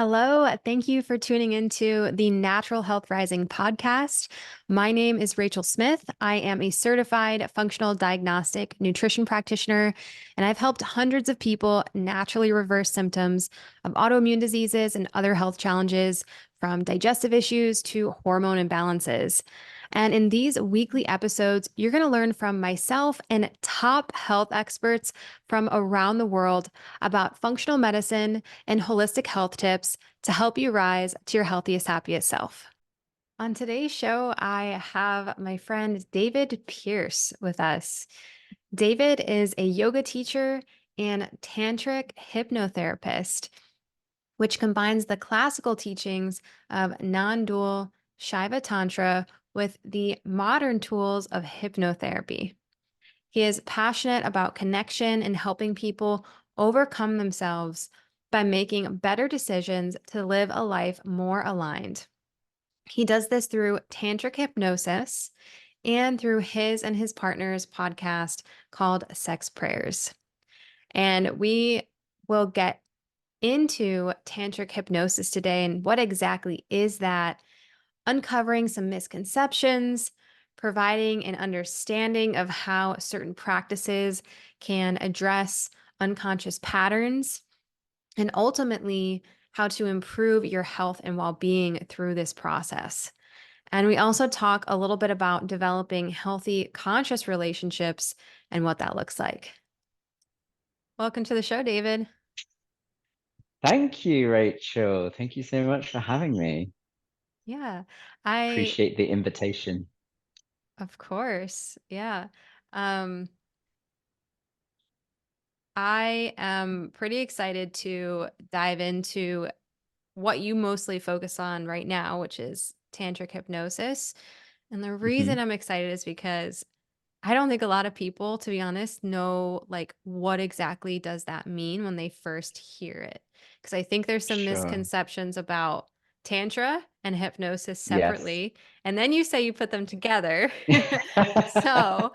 Hello, thank you for tuning into the Natural Health Rising podcast. My name is Rachel Smith. I am a certified functional diagnostic nutrition practitioner, and I've helped hundreds of people naturally reverse symptoms of autoimmune diseases and other health challenges, from digestive issues to hormone imbalances. And in these weekly episodes, you're going to learn from myself and top health experts from around the world about functional medicine and holistic health tips to help you rise to your healthiest, happiest self. On today's show, I have my friend David Pierce with us. David is a yoga teacher and tantric hypnotherapist, which combines the classical teachings of non-dual Shiva Tantra with the modern tools of hypnotherapy. He is passionate about connection and helping people overcome themselves by making better decisions to live a life more aligned. He does this through Tantric Hypnosis and through his and his partner's podcast called Sex Prayers. And we will get into Tantric Hypnosis today and what exactly is that, uncovering some misconceptions, providing an understanding of how certain practices can address unconscious patterns, and ultimately how to improve your health and well-being through this process. And we also talk a little bit about developing healthy, conscious relationships and what that looks like. Welcome to the show, David. Thank you, Rachel. Thank you so much for having me. Yeah, I, Appreciate the invitation. of course, yeah. Um, I am pretty excited to dive into what you mostly focus on right now, which is tantric hypnosis. And the reason Hmm. I'm excited is because I don't think a lot of people, to be honest, know like what exactly does that mean when they first hear it. Because I think there's some Sure. misconceptions about tantra and hypnosis Yes. separately. And then you say you put them together. So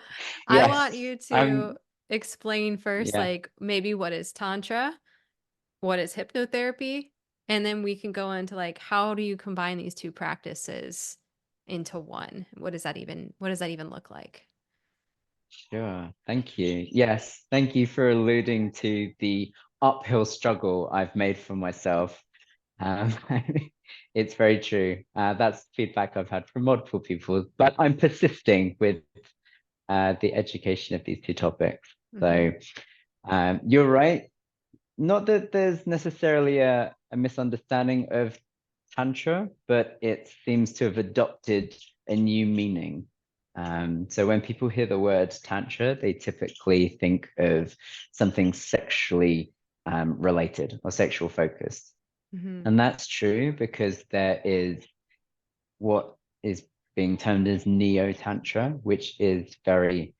I want Yes. you to explain first, Yeah, like maybe what is tantra, what is hypnotherapy, and then we can go into like how do you combine these two practices into one? What does that even look like? sure. Thank you. Yes. Thank you for alluding to the uphill struggle I've made for myself. Um, it's very true. That's feedback I've had from multiple people, but I'm persisting with the education of these two topics. Hmm. So you're right. Not that there's necessarily a misunderstanding of Tantra, but it seems to have adopted a new meaning. So when people hear the word Tantra, they typically think of something sexually related or sexual focused. Hmm. And that's true because there is what is being termed as Neo Tantra, which is very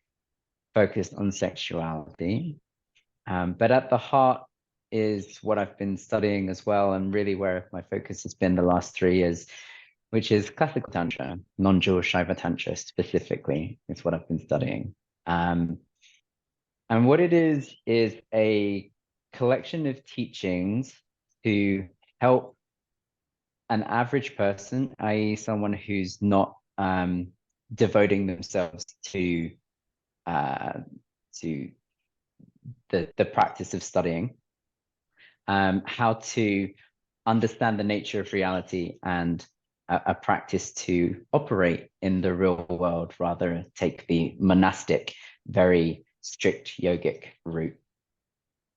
focused on sexuality. But at the heart is what I've been studying as well, and really where my focus has been the last 3 years, which is classical Tantra, non-dual Shiva Tantra specifically, is what I've been studying. Um, and what it is a collection of teachings to help an average person, i.e., someone who's not devoting themselves uh, to the practice of studying, how to understand the nature of reality and a practice to operate in the real world, rather take the monastic, very strict yogic route.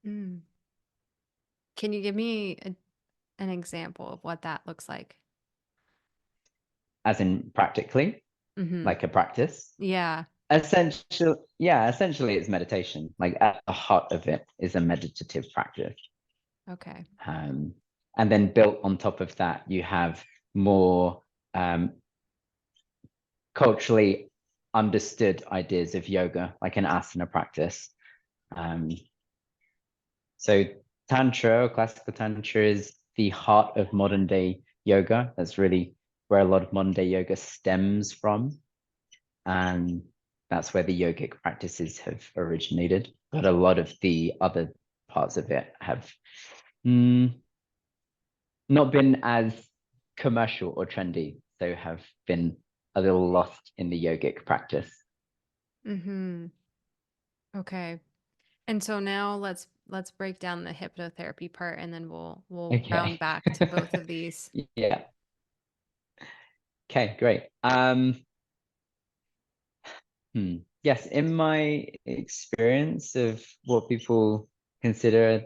Mm. Can you give me an example of what that looks like? As in practically, Hmm. like a practice. Yeah. Essentially it's meditation. Like at the heart of it is a meditative practice. Okay. Um, and then built on top of that, you have more um, culturally understood ideas of yoga, like an asana practice. Um, so Tantra, or classical Tantra, is the heart of modern day yoga. That's really where a lot of modern day yoga stems from. And that's where the yogic practices have originated. But a lot of the other parts of it have mm, not been as commercial or trendy, so have been a little lost in the yogic practice. Mm-hmm. Okay. And so now let's break down the hypnotherapy part and then we'll round Okay. back to both of these. Yeah. Okay, great. Yes, in my experience of what people consider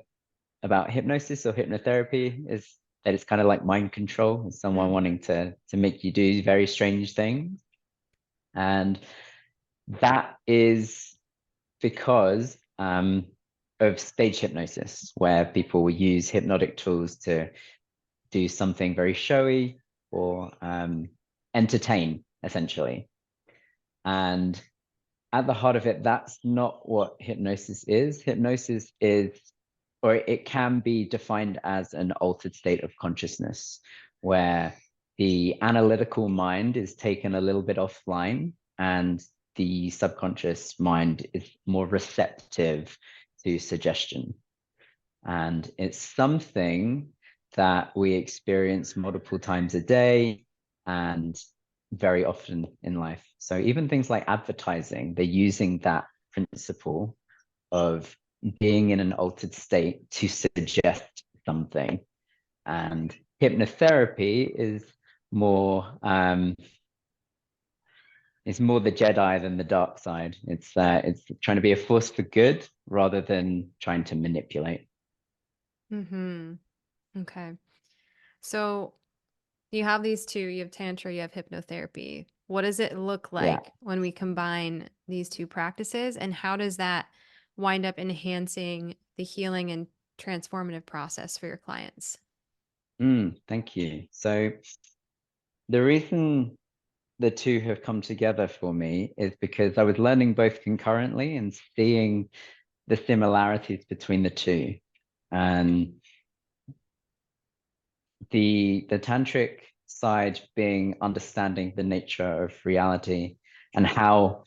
about hypnosis or hypnotherapy is that it's kind of like mind control, it's someone Mm, wanting to make you do very strange things. And that is because of stage hypnosis, where people will use hypnotic tools to do something very showy or entertain, essentially. And at the heart of it, that's not what hypnosis is. Hypnosis is, or it can be defined as an altered state of consciousness, where the analytical mind is taken a little bit offline and the subconscious mind is more receptive to suggestion. And it's something that we experience multiple times a day and very often in life. So even things like advertising, they're using that principle of being in an altered state to suggest something. And hypnotherapy more is more the Jedi than the dark side. It's trying to be a force for good rather than trying to manipulate. mm-hmm. Okay. So you have these two, you have Tantra, you have hypnotherapy. What does it look Yeah. like when we combine these two practices, and how does that wind up enhancing the healing and transformative process for your clients? Thank you. So the reason the two have come together for me is because I was learning both concurrently and seeing the similarities between the two. And the tantric side being understanding the nature of reality and how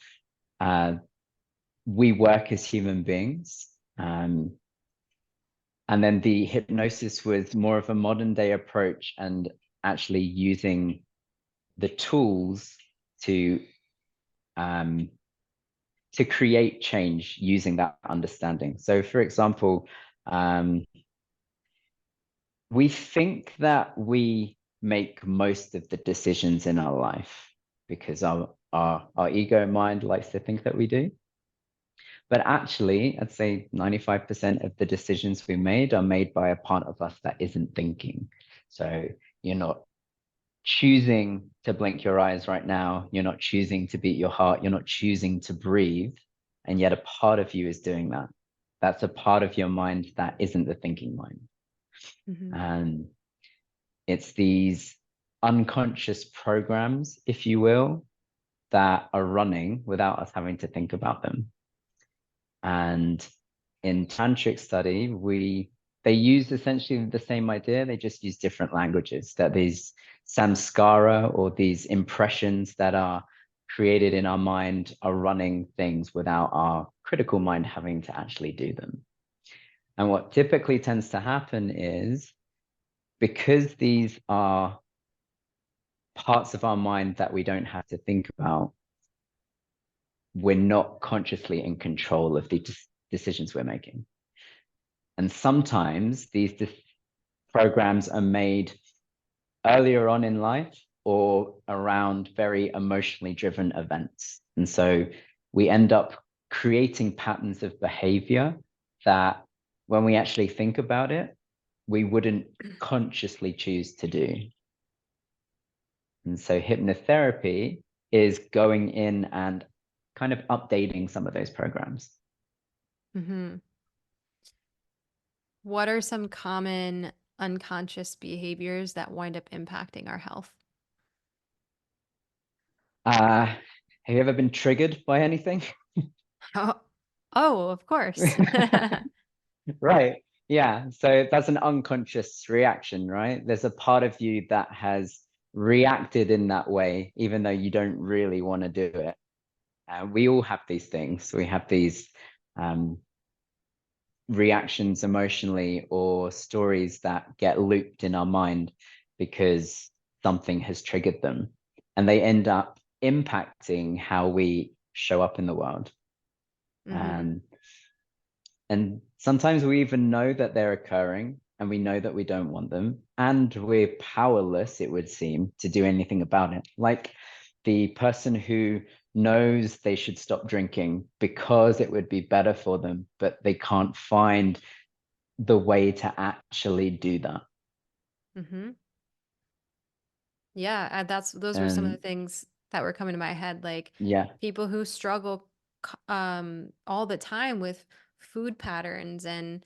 we work as human beings. And then the hypnosis was more of a modern day approach and actually using the tools to um, to create change using that understanding. So, for example, we think that we make most of the decisions in our life because our ego mind likes to think that we do. But actually, I'd say 95% of the decisions we made are made by a part of us that isn't thinking. So you're not choosing to blink your eyes right now. You're not choosing to beat your heart. You're not choosing to breathe. And yet a part of you is doing that. That's a part of your mind that isn't the thinking mind. Mm-hmm. And it's these unconscious programs, if you will, that are running without us having to think about them. And in tantric study, they use essentially the same idea, they just use different languages, that these samskara or these impressions that are created in our mind are running things without our critical mind having to actually do them. And what typically tends to happen is because these are parts of our mind that we don't have to think about, we're not consciously in control of the decisions we're making. And sometimes these programs are made earlier on in life or around very emotionally driven events. And so we end up creating patterns of behavior that when we actually think about it, we wouldn't consciously choose to do. And so hypnotherapy is going in and kind of updating some of those programs. Mm-hmm. What are some common unconscious behaviors that wind up impacting our health? Have you ever been triggered by anything? Oh, oh, of course. Right. Yeah. So that's an unconscious reaction, right? There's a part of you that has reacted in that way, even though you don't really want to do it. We all have these things. We have these um, reactions emotionally or stories that get looped in our mind because something has triggered them, and they end up impacting how we show up in the world. Mm-hmm. And sometimes we even know that they're occurring and we know that we don't want them, and we're powerless, it would seem, to do anything about it. Like the person who knows they should stop drinking because it would be better for them, but they can't find the way to actually do that. Mm-hmm. Yeah, those were some of the And things that were coming to my head, like yeah. people who struggle all the time with food patterns and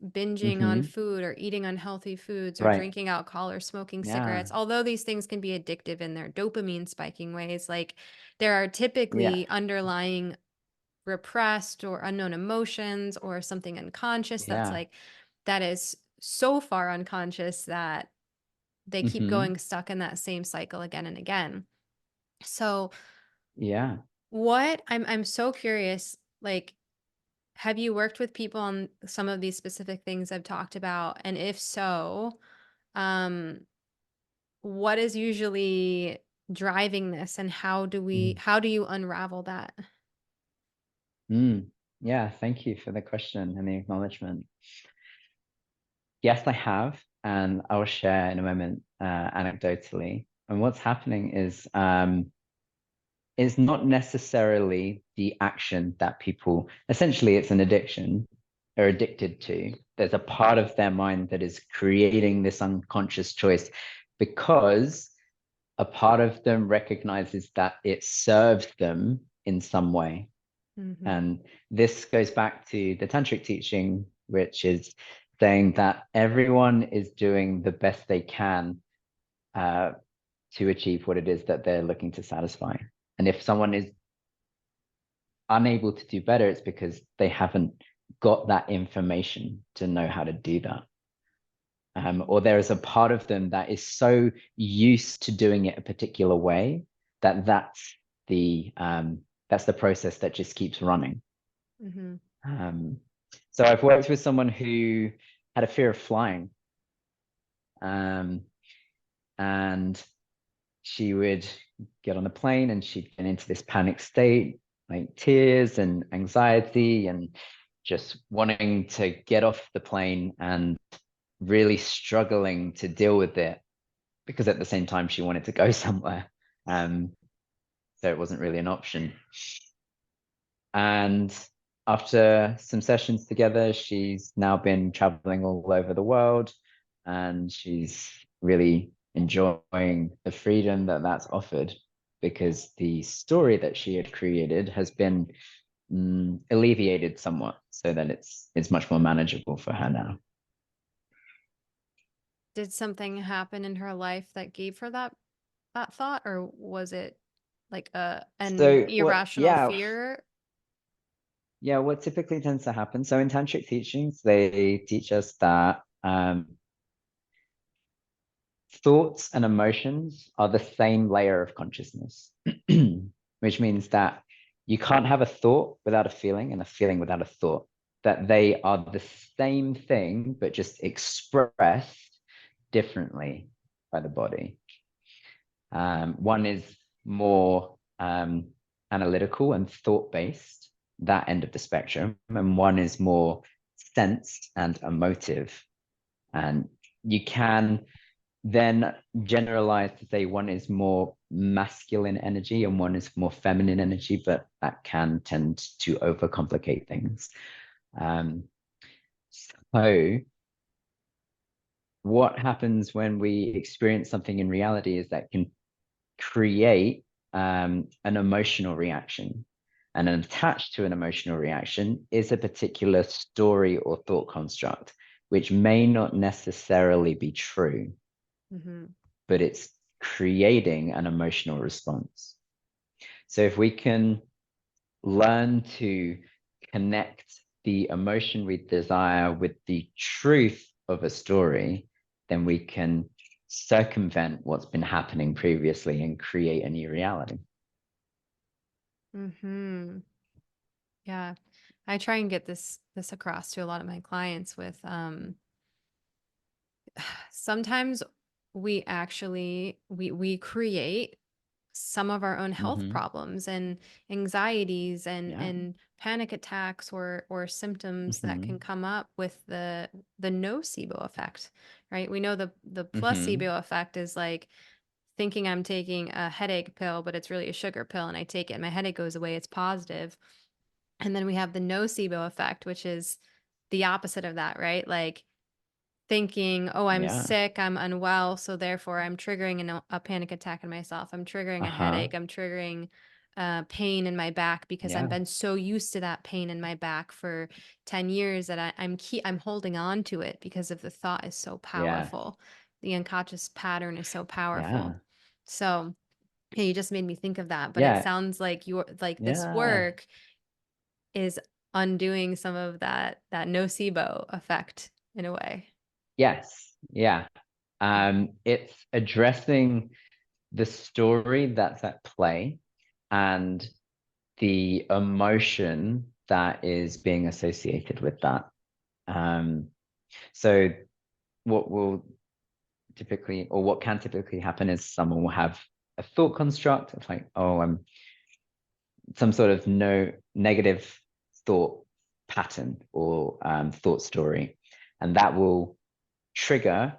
binging on Hmm. food or eating unhealthy foods or Right. drinking alcohol or smoking Yeah. cigarettes. Although these things can be addictive in their dopamine spiking ways, like there are Yeah. typically underlying repressed or unknown emotions or something unconscious Yeah. that is so far unconscious that they keep Hmm. going stuck in that same cycle again and again. So, Yeah. I'm so curious, like, have you worked with people on some of these specific things I've talked about? And if so, um, what is usually driving this and how do you unravel that? Mm. Yeah. Thank you for the question and the acknowledgement. Yes, I have, and I'll share in a moment anecdotally. And what's happening is not necessarily the action that people, essentially, it's an addiction, are addicted to. There's a part of their mind that is creating this unconscious choice because a part of them recognizes that it serves them in some way. Mm-hmm. And this goes back to the tantric teaching, which is saying that everyone is doing the best they can uh, to achieve what it is that they're looking to satisfy. And if someone is unable to do better, it's because they haven't got that information to know how to do that. Or there is a part of them that is so used to doing it a particular way that that's the process that just keeps running. Mm-hmm. Um, so I've worked with someone who had a fear of flying, um, and she would get on the plane and she'd get into this panic state, like tears and anxiety, and just wanting to get off the plane and really struggling to deal with it because at the same time she wanted to go somewhere. Um, so it wasn't really an option. And after some sessions together, she's now been traveling all over the world and she's really enjoying the freedom that that's offered because the story that she had created has been alleviated somewhat so that it's much more manageable for her now. Did something happen in her life that gave her that thought, or was it like an So what irrational yeah, fear? yeah, what typically tends to happen. So in tantric teachings, they teach us that thoughts and emotions are the same layer of consciousness, which means that you can't have a thought without a feeling and a feeling without a thought, that they are the same thing, but just expressed differently by the body. One is more analytical and thought based, that end of the spectrum, and one is more sense and emotive. And you can then generalize to say one is more masculine energy and one is more feminine energy, but that can tend to overcomplicate things. Um, so, what happens when we experience something in reality is that can create an emotional reaction. And attached to an emotional reaction is a particular story or thought construct, which may not necessarily be true, Mm-hmm. but it's creating an emotional response. So if we can learn to connect the emotion we desire with the truth of a story, then we can circumvent what's been happening previously and create a new reality. Mm-hmm. Yeah. I try and get this across to a lot of my clients with sometimes we actually we create some of our own health Mm-hmm. problems and anxieties Yeah. and panic attacks or symptoms that Mm-hmm. can come up with the nocebo effect, right? We know the Mm-hmm. placebo effect is like thinking I'm taking a headache pill, but it's really a sugar pill, and I take it and my headache goes away, it's positive. And then we have the nocebo effect, which is the opposite of that, right? Like thinking, oh, I'm Yeah. sick, I'm unwell, so therefore I'm triggering a panic attack in myself. I'm triggering a Uh-huh. headache. I'm triggering pain in my back because I've Yeah. been so used to that pain in my back for 10 years that I'm holding on to it because of the thought is so Yeah. powerful. The unconscious pattern is so powerful. Yeah. So yeah, you just made me think of that. But it Yeah. sounds like you're like this Yeah. work is undoing some of that nocebo effect in a way. Yes. Yeah. It's addressing the story that's at play and the emotion that is being associated with that. Um, so what will typically, or what can typically happen is someone will have a thought construct. It's like, oh, I'm some sort of no negative thought pattern or thought story, and that will trigger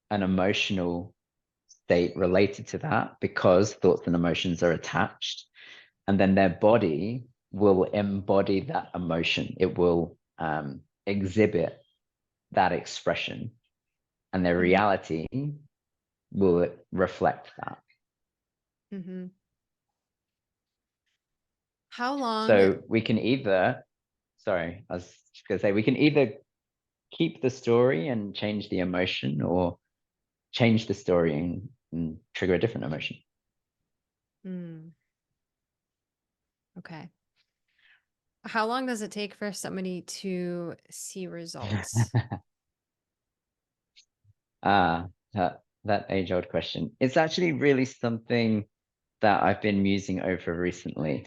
an emotional state related to that because thoughts and emotions are attached, and then their body will embody that emotion. It will exhibit that expression, and their Mhm, reality will reflect that. mhm. How long So we can either, sorry, I was just going to say, we can either keep the story and change the emotion, or change the story and trigger a different emotion. mm, okay. How long does it take for somebody to see results? Ah, that age-old question. It's actually really something that I've been musing over recently.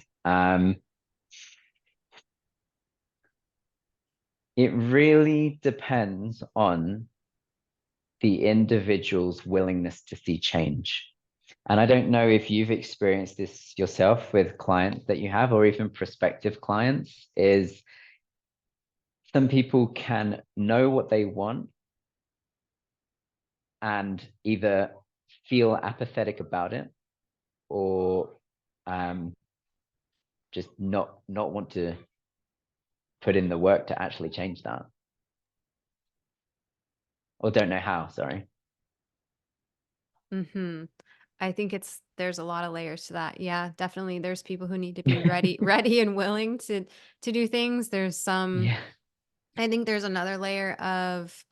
It really depends on the individual's willingness to see change. And I don't know if you've experienced this yourself with clients that you have, or even prospective clients, is some people can know what they want and either feel apathetic about it, or um, just not want to put in the work to actually change that, or don't know how, sorry. Mhm. I think there's a lot of layers to that. Yeah, definitely there's people who need to be ready and willing to do things. There's some Yeah. I think there's another layer of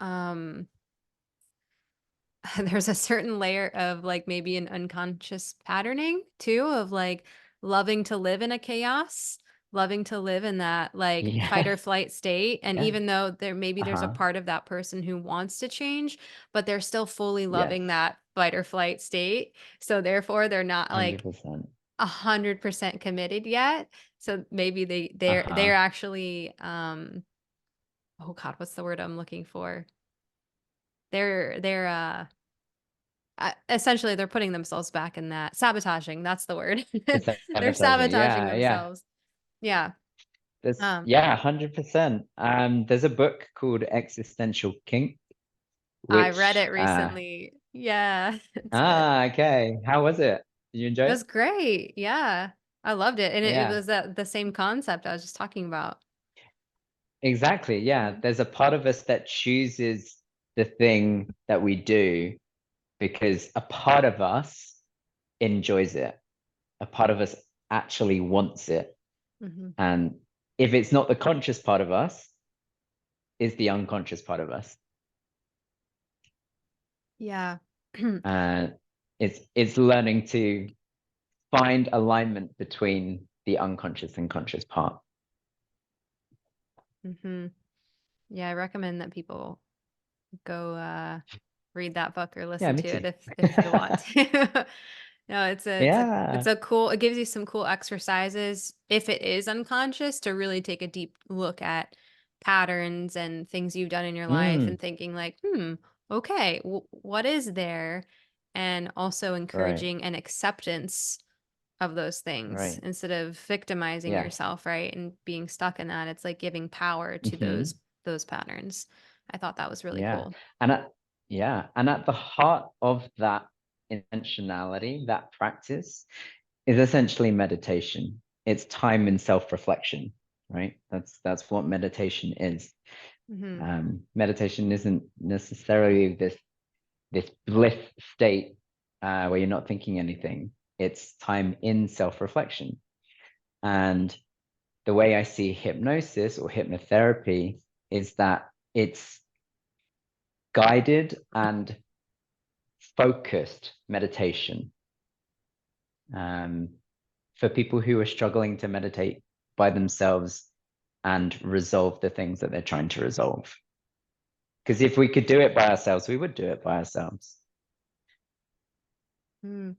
there's a certain layer of like maybe an unconscious patterning too of like loving to live in a chaos, loving to live in that like fight or Yes. flight state. And Yeah. even though there's a Uh-huh. part of that person who wants to change, but they're still fully Yes. loving that fight or flight state. So therefore they're not like 100%. 100% committed yet. So maybe they're Uh-huh. actually oh God, what's the word I'm looking for? They're essentially they're putting themselves back in that sabotaging. That's the word. It's They're sabotaging. sabotaging Yeah, yeah. themselves. Yeah. There's Um, yeah, 100%. There's a book called Existential Kink, I read which it recently. Yeah, it's good. okay. How was it? Did you enjoy It it? was great. Yeah. I loved it. And it Yeah. was the same concept I was just talking about. Exactly. Yeah. Mhm. There's a part of us that chooses the thing that we do because a part of us enjoys it. A part of us actually wants it. Mhm. And if it's not the conscious part of us, is the unconscious part of us. Yeah. And it's learning to find alignment between the unconscious and conscious part. hmm Yeah, I recommend that people go read that book or Yeah, listen me to too. it if they want to. No, it's Yeah. a cool, it gives you some cool exercises if it is unconscious to really take a deep look at patterns and things you've done in your life Mm, and thinking like, okay, what is there? And also right, encouraging an acceptance of those things right. instead of victimizing Yes. yourself, right? And being stuck in that. It's like giving power to Hmm. those patterns. I thought that was really Yeah. cool. And at, yeah, and at the heart of that intentionality, that practice is essentially meditation. It's time in self-reflection, right? That's what meditation is. Hmm. Meditation isn't necessarily this bliss state where you're not thinking anything. It's time in self-reflection. And the way I see hypnosis or hypnotherapy is that it's guided and focused meditation um, for people who are struggling to meditate by themselves and resolve the things that they're trying to resolve. Because if we could do it by ourselves, we would do it by ourselves. Mm.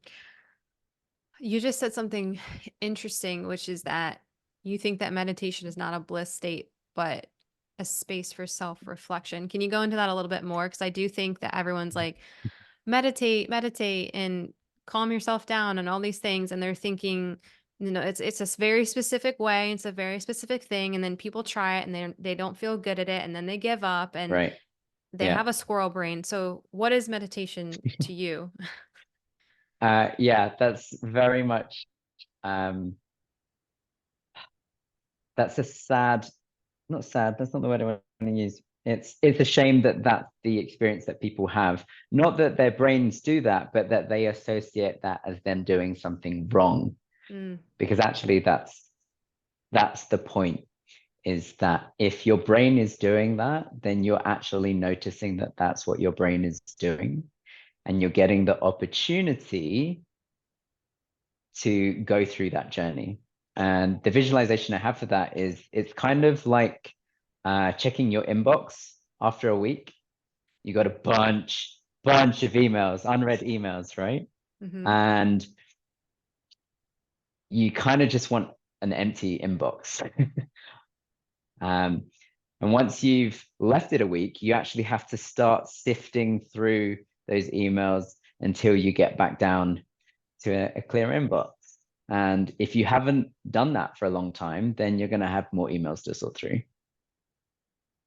You just said something interesting, which is that you think that meditation is not a bliss state, but a space for self-reflection. Can you go into that a little bit more? Because I do think that everyone's like, meditate, meditate, and calm yourself down and all these things. And they're thinking, it's a very specific way, it's a very specific thing. And then people try it and they don't feel good at it, and then they give up and Right. they Yeah. have a squirrel brain. So what is meditation to you? Yeah, that's very much um that's a sad, not sad, that's not the word I want to use. It's a shame that that's the experience that people have. Not that their brains do that, but that they associate that as them doing something wrong. Mm, Because actually that's the point, is that if your brain is doing that, then you're actually noticing that that's what your brain is doing, and you're getting the opportunity to go through that journey. And the visualization I have for that is it's kind of like checking your inbox after a week. You got a bunch of emails, unread emails, right? hmm. And you kind of just want an empty inbox. um, and once you've left it a week, you actually have to start sifting through those emails until you get back down to a clear inbox. And if you haven't done that for a long time, then you're going to have more emails to sort through.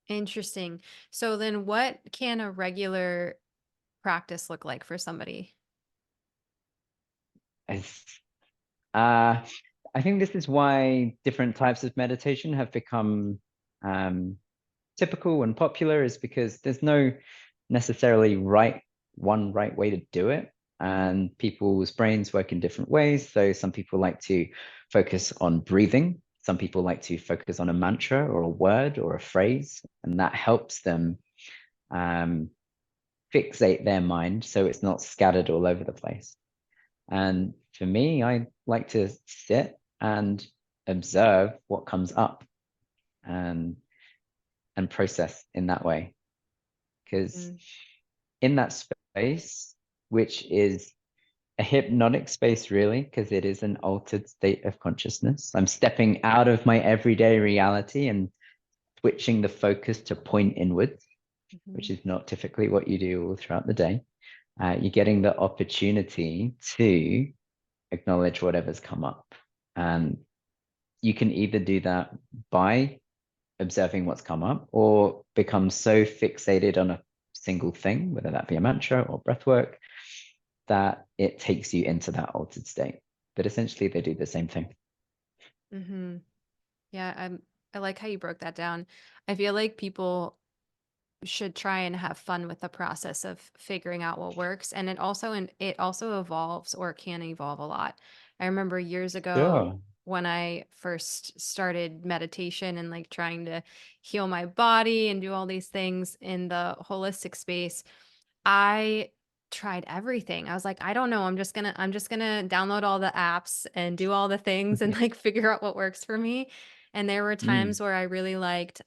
Interesting. So then what can a regular practice look like for somebody? As, uh, I think this is why different types of meditation have become um, typical and popular, is because there's no necessarily one right way to do it. And people's brains work in different ways. So some people like to focus on breathing. Some people like to focus on a mantra or a word or a phrase, and that helps them um, fixate their mind so it's not scattered all over the place. And for me, I like to sit and observe what comes up and process in that way. Because Mm, in that space, which is a hypnotic space, really, because it is an altered state of consciousness, I'm stepping out of my everyday reality and switching the focus to point inwards, which mhm. is not typically what you do all throughout the day. You're getting the opportunity to acknowledge whatever's come up. And you can either do that by observing what's come up or become so fixated on a single thing, whether that be a mantra or breath work, that it takes you into that altered state. But essentially, they do the same thing. Mhm. Yeah, I like how you broke that down. I feel like people should try and have fun with the process of figuring out what works, and it also evolves or can evolve a lot. I remember years ago Sure. when I first started meditation and like trying to heal my body and do all these things in the holistic space. I tried everything. I was like, I don't know. I'm just gonna download all the apps and do all the things and like figure out what works for me. And there were Mm, times where I really liked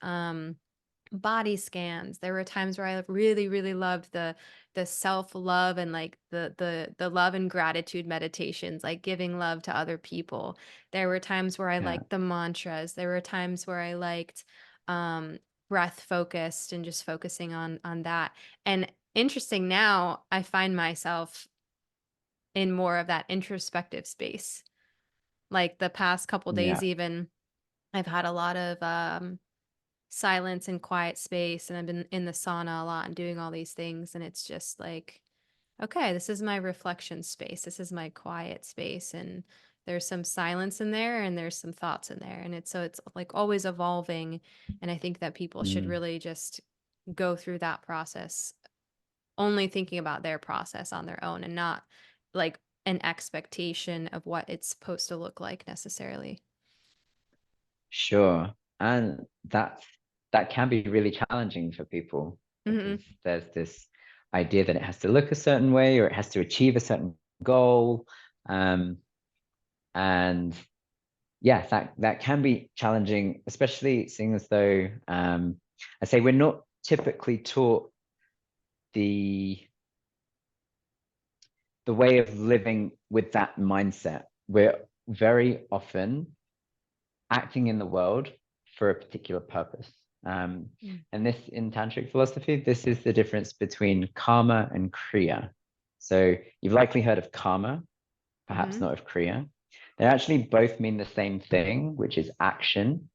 body scans. There were times where I really, really loved the self-love and like the love and gratitude meditations, like giving love to other people. There were times where I Yeah. liked the mantras. There were times where I liked um breath focused and just focusing on that. And interesting now, I find myself in more of that introspective space. Like the past couple days Yeah. even, I've had a lot of silence and quiet space, and I've been in the sauna a lot and doing all these things, and it's just like, okay, this is my reflection space, this is my quiet space, and there's some silence in there and there's some thoughts in there, and it's like always evolving. And I think that people should Mm. really just go through that process, only thinking about their process on their own and not like an expectation of what it's supposed to look like necessarily. Sure. And that can be really challenging for people because Hmm. there's this idea that it has to look a certain way or it has to achieve a certain goal. Um, and yeah, that can be challenging, especially seeing as though I say we're not typically taught the the way of living with that mindset. We're very often acting in the world for a particular purpose. And this in tantric philosophy, this is the difference between karma and kriya. So you've likely heard of karma, perhaps Mm-hmm. not of kriya. They actually both mean the same thing, which is action.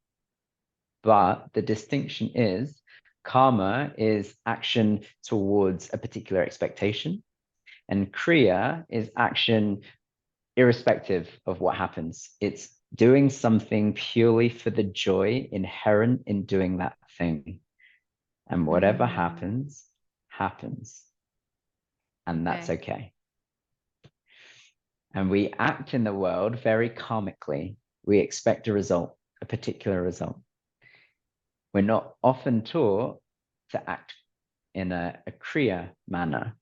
But the distinction is karma is action towards a particular expectation, and kriya is action irrespective of what happens. It's doing something purely for the joy inherent in doing that thing. And whatever Mm, happens, happens. And that's okay. okay. And we act in the world very karmically. We expect a result, a particular result. We're not often taught to act in a kriya manner,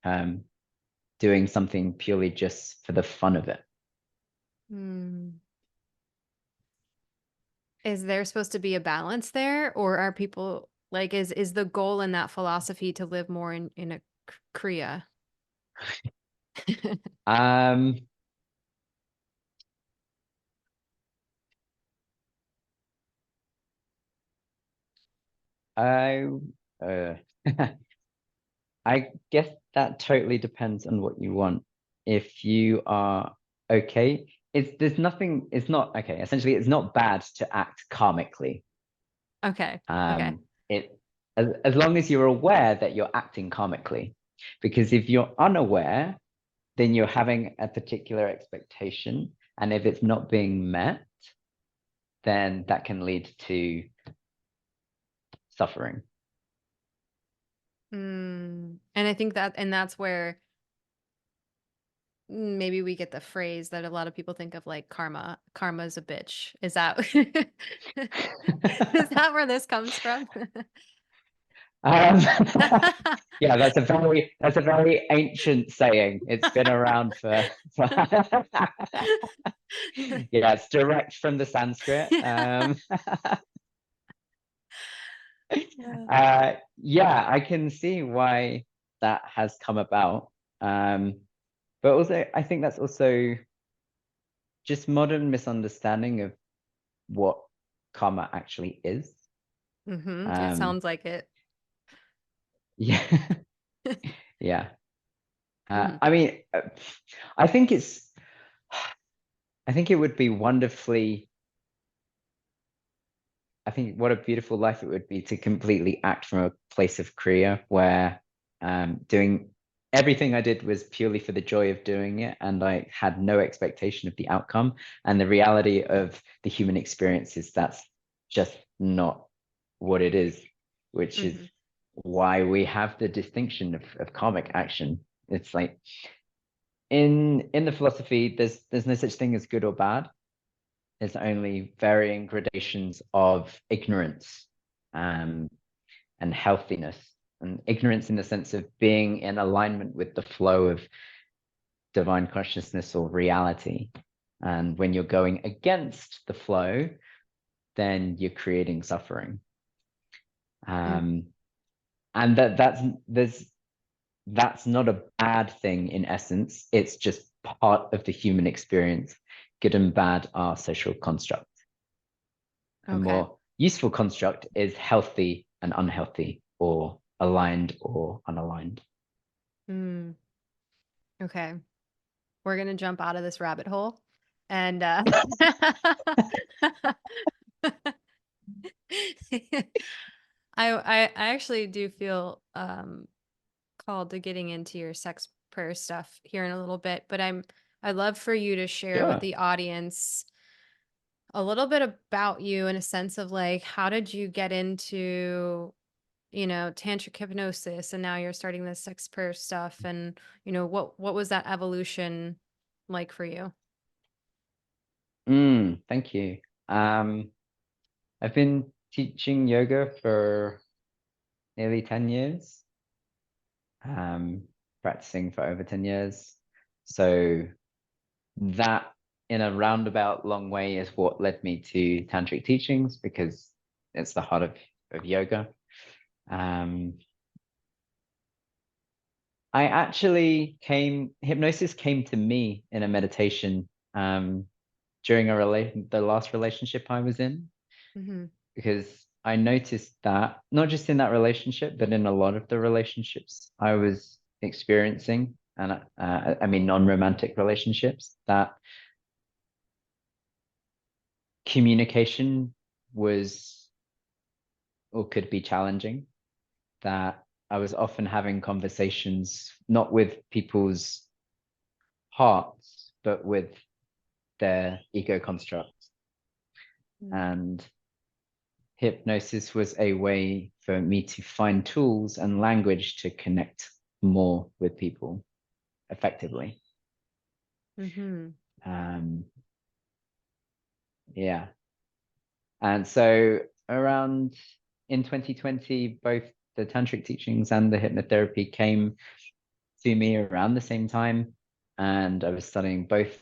um, doing something purely just for the fun of it. Hmm. Is there supposed to be a balance there, or are people like is the goal in that philosophy to live more in a Kriya? Um, I uh, I guess that totally depends on what you want. If you are okay, there's nothing, it's not okay. Essentially, it's not bad to act karmically. Okay. Okay. It as long as you're aware that you're acting karmically. Because if you're unaware, then you're having a particular expectation. And if it's not being met, then that can lead to suffering. And I think that, and that's where maybe we get the phrase that a lot of people think of like karma's a bitch. Is that is that where this comes from? Um, yeah, that's a very ancient saying. It's been around for yeah, it's direct from the Sanskrit. Yeah. Yeah, I can see why that has come about. But also, I think that's also just modern misunderstanding of what karma actually is. It Um, sounds like it. yeah, yeah. Mhm. I mean, I think it's, I think it would be wonderfully, I think what a beautiful life it would be to completely act from a place of Kriya where doing everything I did was purely for the joy of doing it and I had no expectation of the outcome. And the reality of the human experience is that's just not what it is, which is Mhm. why we have the distinction of karmic action. It's like in the philosophy, there's no such thing as good or bad. There's only varying gradations of ignorance um, and healthiness. And ignorance in the sense of being in alignment with the flow of divine consciousness or reality. And when you're going against the flow, then you're creating suffering. And that's not a bad thing in essence. It's just part of the human experience. Good and bad are social constructs. A Okay. more useful construct is healthy and unhealthy, or aligned or unaligned. Mm, okay. We're gonna jump out of this rabbit hole. And I actually do feel called to getting into your sex prayer stuff here in a little bit, but I'd love for you to share with Sure. the audience a little bit about you in a sense of like how did you get into, tantric hypnosis and now you're starting this sex prayer stuff and what was that evolution like for you? Thank you. Um, I've been teaching yoga for nearly 10 years, um, practicing for over 10 years. So that, in a roundabout long way, is what led me to tantric teachings, because it's the heart of yoga. Um, hypnosis came to me in a meditation, during the last relationship I was in, Mm-hmm. because I noticed that not just in that relationship, but in a lot of the relationships I was experiencing, and I mean non-romantic relationships, that communication was or could be challenging. That I was often having conversations not with people's hearts, but with their ego constructs. And hypnosis was a way for me to find tools and language to connect more with people effectively. Mm-hmm. Um, yeah. And so around in 2020, both the tantric teachings and the hypnotherapy came to me around the same time. And I was studying both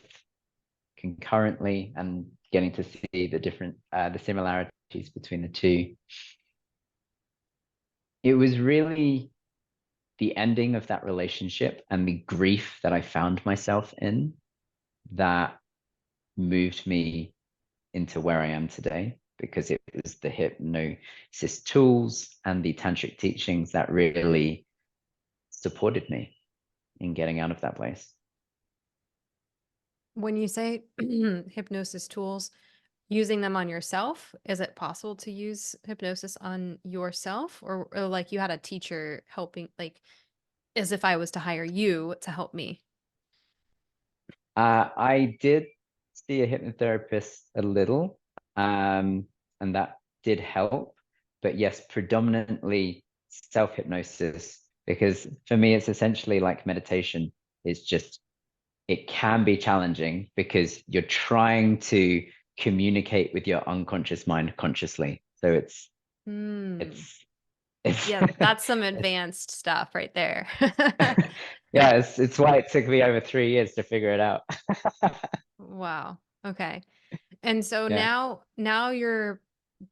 concurrently and getting to see the similarities between the two. It was really the ending of that relationship and the grief that I found myself in that moved me into where I am today, because it was the hypnosis tools and the tantric teachings that really supported me in getting out of that place. When you say hypnosis tools, using them on yourself, is it possible to use hypnosis on yourself or like you had a teacher helping, like as if I was to hire you to help me? I did see a hypnotherapist a little, and that did help. But yes, predominantly self hypnosis, because for me, it's essentially like meditation. It's just, it can be challenging because you're trying to communicate with your unconscious mind consciously. So Hmm. it's, it's, Yeah, that's some it's advanced stuff right there. yeah, it's why it took me over 3 years to figure it out. Wow. Okay. And so Yeah. now you're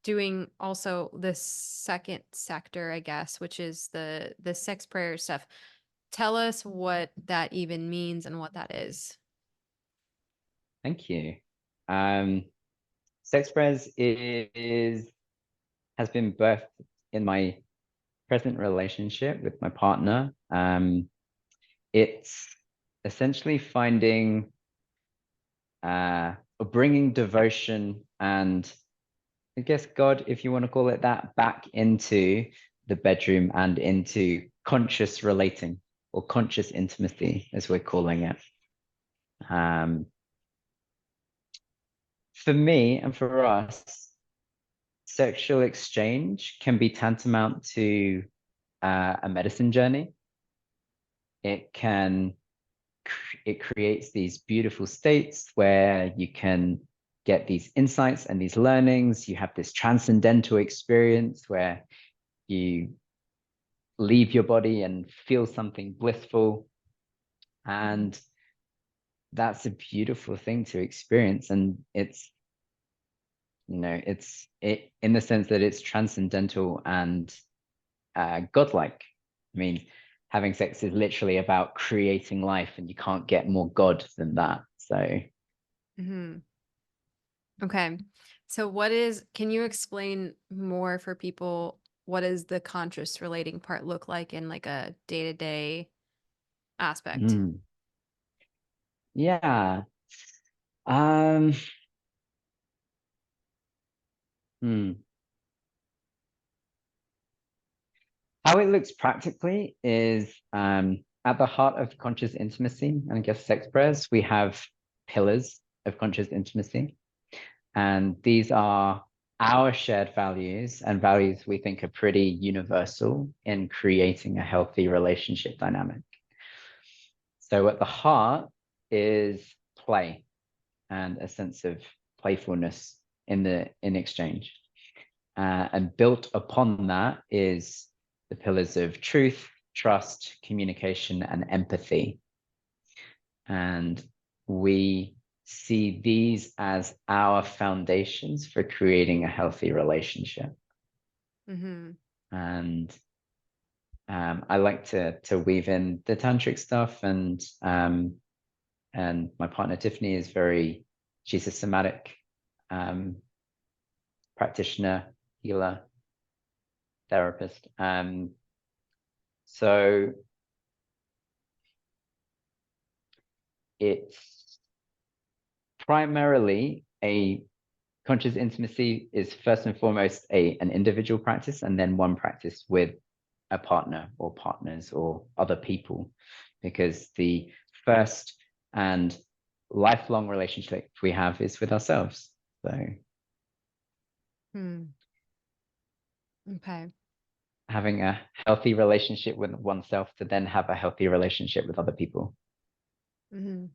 doing also the second sector, I guess, which is the sex prayer stuff. Tell us what that even means and what that is. Thank you. Um, Sex Prayers has been birthed in my present relationship with my partner. It's essentially finding or bringing devotion and, I guess, God, if you want to call it that, back into the bedroom and into conscious relating, or conscious intimacy, as we're calling it. Um, for me and for us, sexual exchange can be tantamount to a medicine journey. It can it creates these beautiful states where you can get these insights and these learnings. You have this transcendental experience where you leave your body and feel something blissful, and that's a beautiful thing to experience. And it's, it's it in the sense that it's transcendental and godlike. I mean, having sex is literally about creating life, and you can't get more God than that. So, Okay. So can you explain more for people, what does the conscious relating part look like in like a day-to-day aspect? mm, yeah. Um, hmm. How it looks practically is at the heart of conscious intimacy, and I guess sex prayers, we have pillars of conscious intimacy. And these are our shared values and values we think are pretty universal in creating a healthy relationship dynamic. So at the heart is play and a sense of playfulness in exchange. And built upon that is the pillars of truth, trust, communication, and empathy. And we see these as our foundations for creating a healthy relationship. Mm-hmm. And I like to weave in the tantric stuff, and my partner Tiffany is she's a somatic um, practitioner, healer, therapist. So it's primarily a conscious intimacy is first and foremost an individual practice, and then one practice with a partner or partners or other people, because the first and lifelong relationship we have is with ourselves. So Okay. having a healthy relationship with oneself to then have a healthy relationship with other people. Mm-hmm.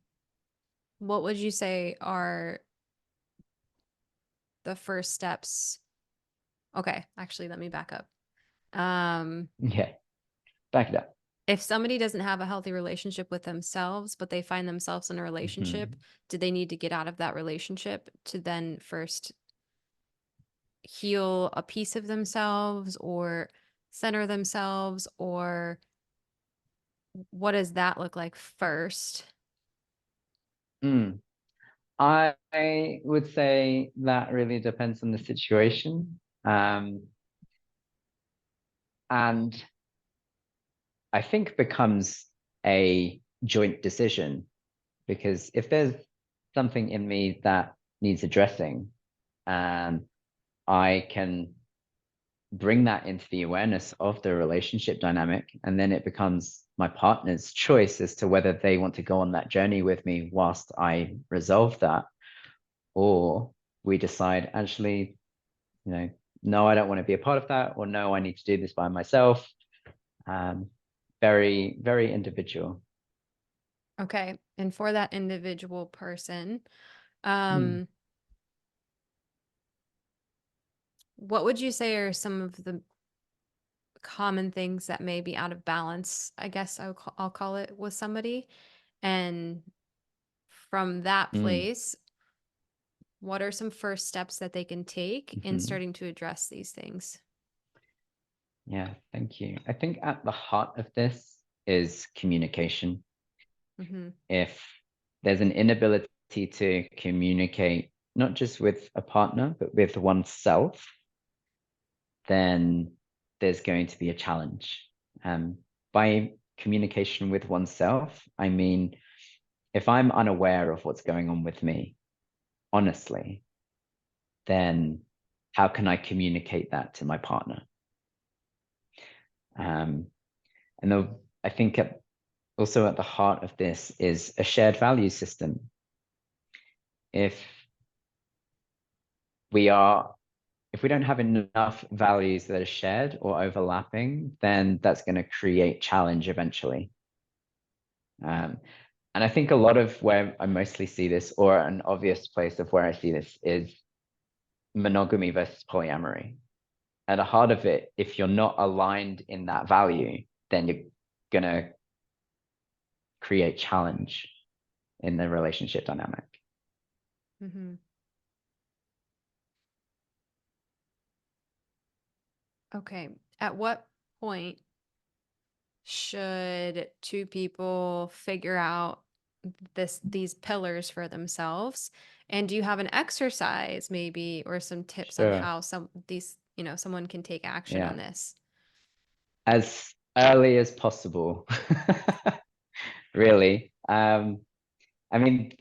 What would you say are the first steps? Okay, actually, let me back up. Yeah, back it up. If somebody doesn't have a healthy relationship with themselves, but they find themselves in a relationship, Mhm. do they need to get out of that relationship to then first heal a piece of themselves or center themselves, or what does that look like first? Mm. I would say that really depends on the situation. And I think becomes a joint decision, because if there's something in me that needs addressing, and I can bring that into the awareness of the relationship dynamic, and then it becomes my partner's choice as to whether they want to go on that journey with me whilst I resolve that, or we decide, actually, no, I don't want to be a part of that, or no, I need to do this by myself. Um, very, very individual. Okay. And for that individual person, Mm, um, what would you say are some of the common things that may be out of balance, I guess I'll call it, with somebody? And from that mm, place, what are some first steps that they can take in mhm. starting to address these things? Yeah, thank you. I think at the heart of this is communication. Mm-hmm. If there's an inability to communicate, not just with a partner, but with oneself, then there's going to be a challenge. By communication with oneself, I mean, if I'm unaware of what's going on with me, honestly, then how can I communicate that to my partner? Um, I think also at the heart of this is a shared value system. If we are if we don't have enough values that are shared or overlapping, then that's going to create challenge eventually. Um, and I think a lot of where I mostly see this, or an obvious place of where I see this, is monogamy versus polyamory. At the heart of it, if you're not aligned in that value, then you're going to create challenge in the relationship dynamic. Mm-hmm. Okay. At what point should two people figure out these pillars for themselves? And do you have an exercise maybe or some tips on Sure. how someone can take action on Yeah. this? As early as possible. Really. I mean,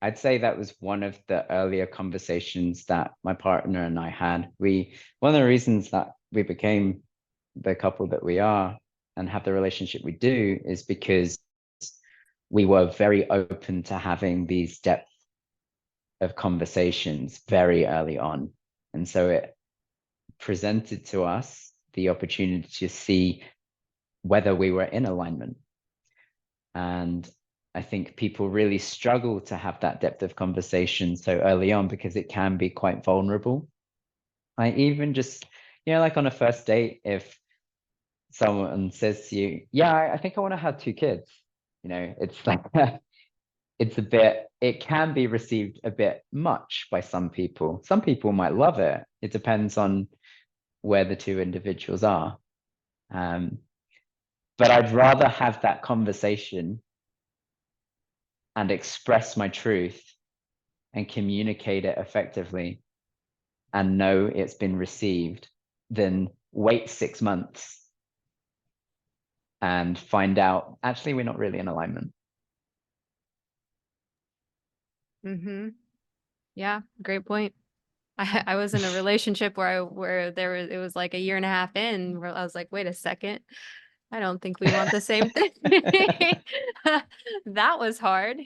I'd say that was one of the earlier conversations that my partner and I had. One of the reasons that we became the couple that we are and have the relationship we do is because we were very open to having these depth of conversations very early on. And so it presented to us the opportunity to see whether we were in alignment. And I think people really struggle to have that depth of conversation so early on because it can be quite vulnerable. I even just, like on a first date, if someone says to you, yeah, I think I want to have two kids, it's like, it can be received a bit much by some people. Some people might love it. It depends on where the two individuals are. But I'd rather have that conversation and express my truth and communicate it effectively and know it's been received than wait 6 months and find out actually we're not really in alignment. Mm-hmm. Yeah, great point. I was in a relationship where it was like a year and a half in where I was like, wait a second, I don't think we want the same thing. That was hard.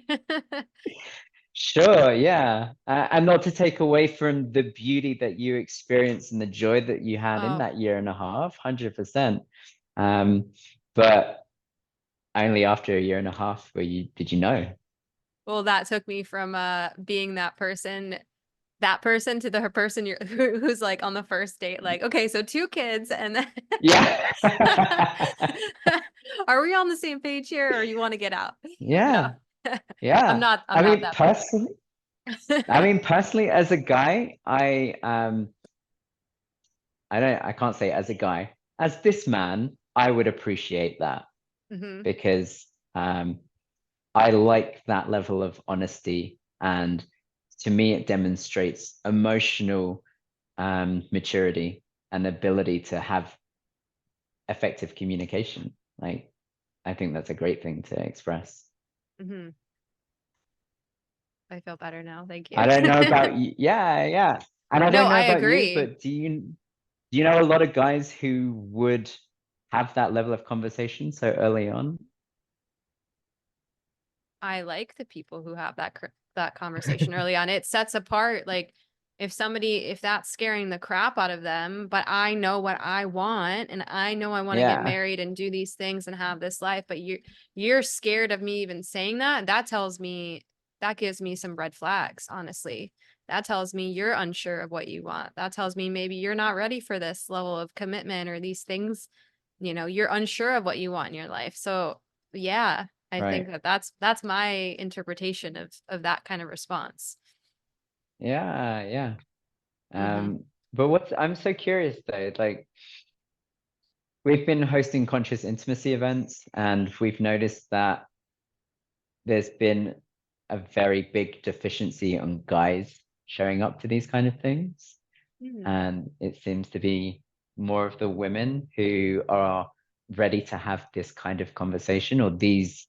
Sure, yeah. And not to take away from the beauty that you experienced and the joy that you had in Oh, that year and a half, 100%. But only after a year and a half did you know? well, that took me from being that person to the person who's like on the first date, like, okay, so two kids, and then Yeah. are we on the same page here, or you want to get out? No, Yeah. I'm Yeah. not. I'm I not mean, that personally, person. as a guy, I can't say as a guy. As this man, I would appreciate that Hmm. because I like that level of honesty. And to me, it demonstrates emotional maturity and ability to have effective communication. Like, I think that's a great thing to express. Hmm. I feel better now. Thank I you. don't know about you. Yeah, yeah. And I No, don't know I about you, agree. but do you know a lot of guys who would have that level of conversation so early on? I like the people who have that conversation early on. It sets apart, like, if that's scaring the crap out of them, but I know what I want and I know I want to get Yeah, married and do these things and have this life, but you're scared of me even saying that. That gives me some red flags, honestly. That tells me you're unsure of what you want. That tells me maybe you're not ready for this level of commitment or these things. You're unsure of what you want in your life. So, yeah, I think right. that's my interpretation of that kind of response. Yeah, yeah. Hmm. But I'm so curious though, like we've been hosting conscious intimacy events and we've noticed that there's been a very big deficiency on guys showing up to these kind of things. Hmm. And it seems to be more of the women who are ready to have this kind of conversation or these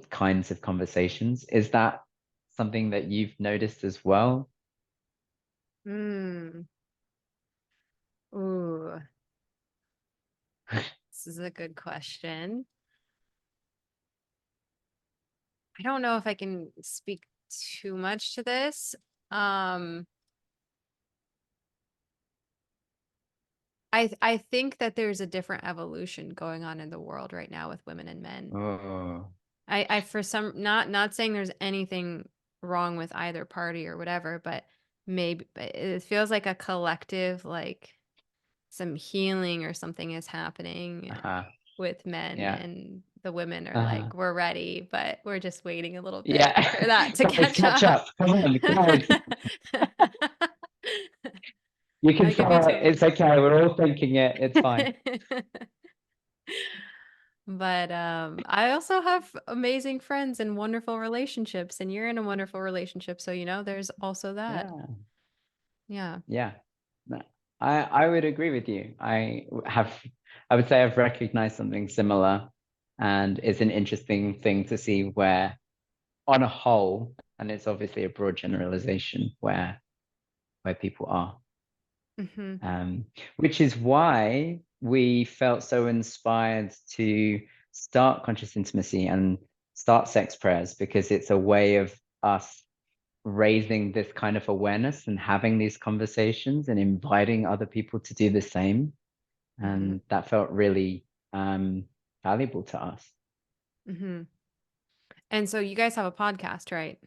kinds of conversations. Is that something that you've noticed as well? Mm. Ooh, this is a good question. I don't know if I can speak too much to this. Um, I think that there's a different evolution going on in the world right now with women and men. Oh, I for some not saying there's anything wrong with either party or whatever, but it feels like a collective, like some healing or something is happening uh-huh. with men, Yeah. and the women are Uh-huh. like, we're ready, but we're just waiting a little bit Yeah. for that to Guys, catch catch up. up. Come on, guys. You can I give you say it. till It's okay. We're all thinking it. It's fine. But I also have amazing friends and wonderful relationships, and you're in a wonderful relationship, so there's also that. Yeah. Yeah. Yeah. No, I would agree with you. I would say I've recognized something similar, and it's an interesting thing to see where, on a whole, and it's obviously a broad generalization, where people are. Hmm. Um, which is why we felt so inspired to start conscious intimacy and start sex prayers, because it's a way of us raising this kind of awareness and having these conversations and inviting other people to do the same. Hmm. And that felt really valuable to us. Hmm. And so you guys have a podcast, right?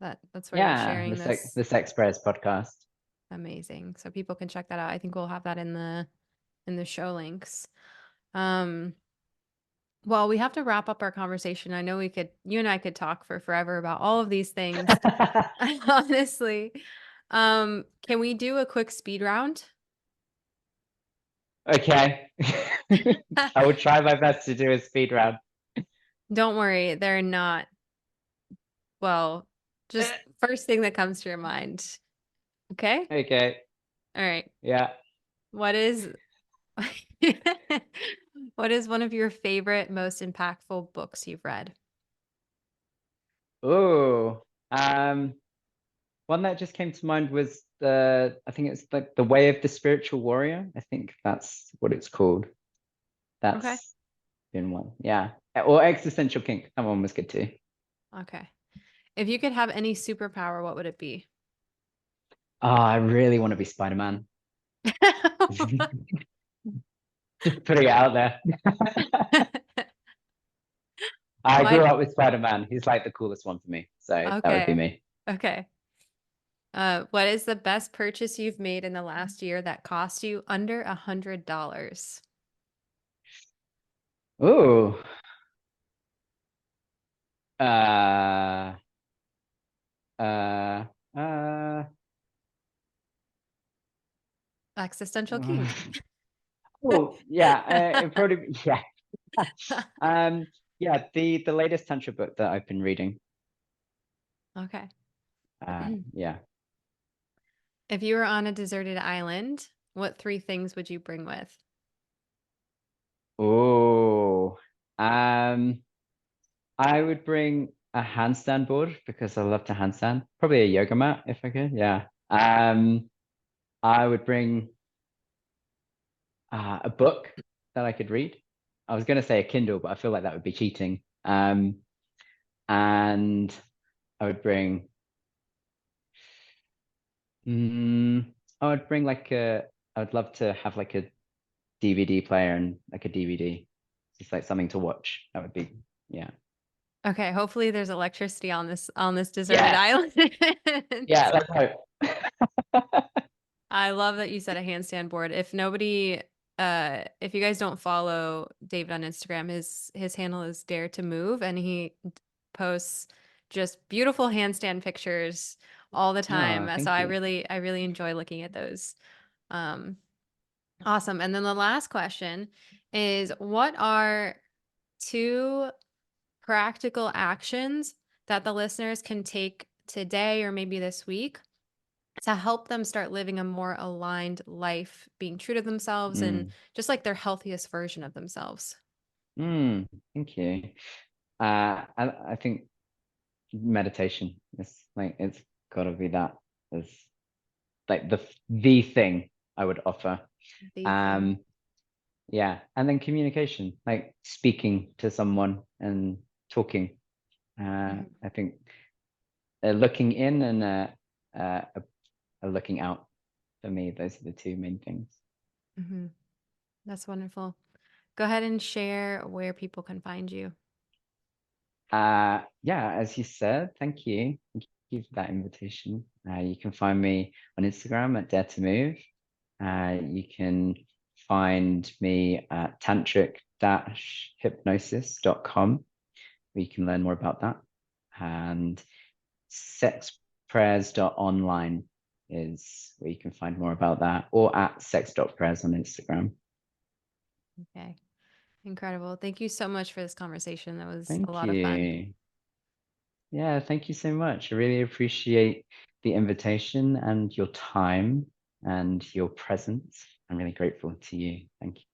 That's where you're Yeah, sharing this. the Sex Prayers podcast. Amazing. So people can check that out. I think we'll have that in the show links. Um, well, we have to wrap up our conversation. I know you and I could talk for forever about all of these things, honestly. Can we do a quick speed round? Okay. I will try my best to do a speed round. Don't worry, they're not, well, just first thing that comes to your mind. Okay? Okay. All right. Yeah. What is what is one of your favorite, most impactful books you've read? Oh, one that just came to mind was I think it's like The Way of the Spiritual Warrior. I think that's what it's called. Okay. That's been one. Yeah. Or Existential Kink. That one was good too. Okay. If you could have any superpower, what would it be? Oh, I really want to be Spider-Man. Just putting it out there. I grew Why? up with Spider-Man. He's like the coolest one for me. So that would be Okay. me. Okay. What is the best purchase you've made in the last year that cost you under $100? Ooh. Uh, uh, uh, Existential kink. oh, yeah, it probably, yeah. Um, yeah, the latest Tantra book that I've been reading. Okay. Yeah. If you were on a deserted island, what three things would you bring with? Oh, um, I would bring a handstand board because I love to handstand. Probably a yoga mat if I could. Yeah. I would bring a book that I could read. I was going to say a Kindle, but I feel like that would be cheating. And I would bring, I would bring I would love to have like a DVD player and like a DVD, just like something to watch. That would be, yeah. Okay, hopefully there's electricity on this deserted Yeah. island. Yeah. Let's hope. I love that you said a handstand board. If you guys don't follow David on Instagram, his handle is Dare to Move, and he posts just beautiful handstand pictures all the Oh, time. So thank you. I really enjoy looking at those. Um, awesome. And then the last question is, what are two practical actions that the listeners can take today or maybe this week to help them start living a more aligned life, being true to themselves and Mm, just like their healthiest version of themselves? thank you. I think meditation is like it's got to be that as like the thing I would offer. The thing. Um, yeah, and then communication, like speaking to someone and talking. Hmm. I think looking in and looking out for me. Those are the two main things. Hmm. That's wonderful. Go ahead and share where people can find you. Yeah, as you said, thank you. Thank you for that invitation. You can find me on Instagram at Dare to Move. You can find me at tantric-hypnosis.com, where you can learn more about that. And sexprayers.online. is where you can find more about that, or at sex.prez on Instagram. Okay. Incredible. Thank you so much for this conversation. That was a Thank lot of fun. you. Yeah, thank you so much. I really appreciate the invitation and your time and your presence. I'm really grateful to you. Thank you.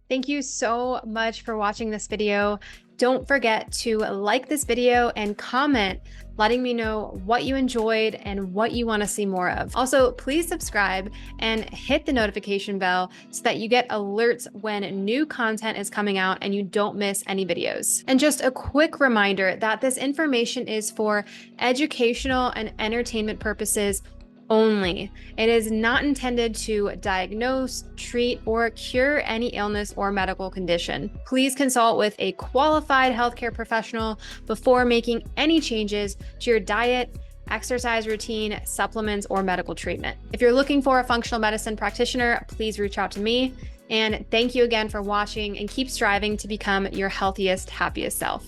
Thank you so much for watching this video. Don't forget to like this video and comment, letting me know what you enjoyed and what you want to see more of. Also, please subscribe and hit the notification bell so that you get alerts when new content is coming out and you don't miss any videos. And just a quick reminder that this information is for educational and entertainment purposes only. It is not intended to diagnose, treat, or cure any illness or medical condition. Please consult with a qualified healthcare professional before making any changes to your diet, exercise routine, supplements, or medical treatment. If you're looking for a functional medicine practitioner, please reach out to me. And thank you again for watching, and keep striving to become your healthiest, happiest self.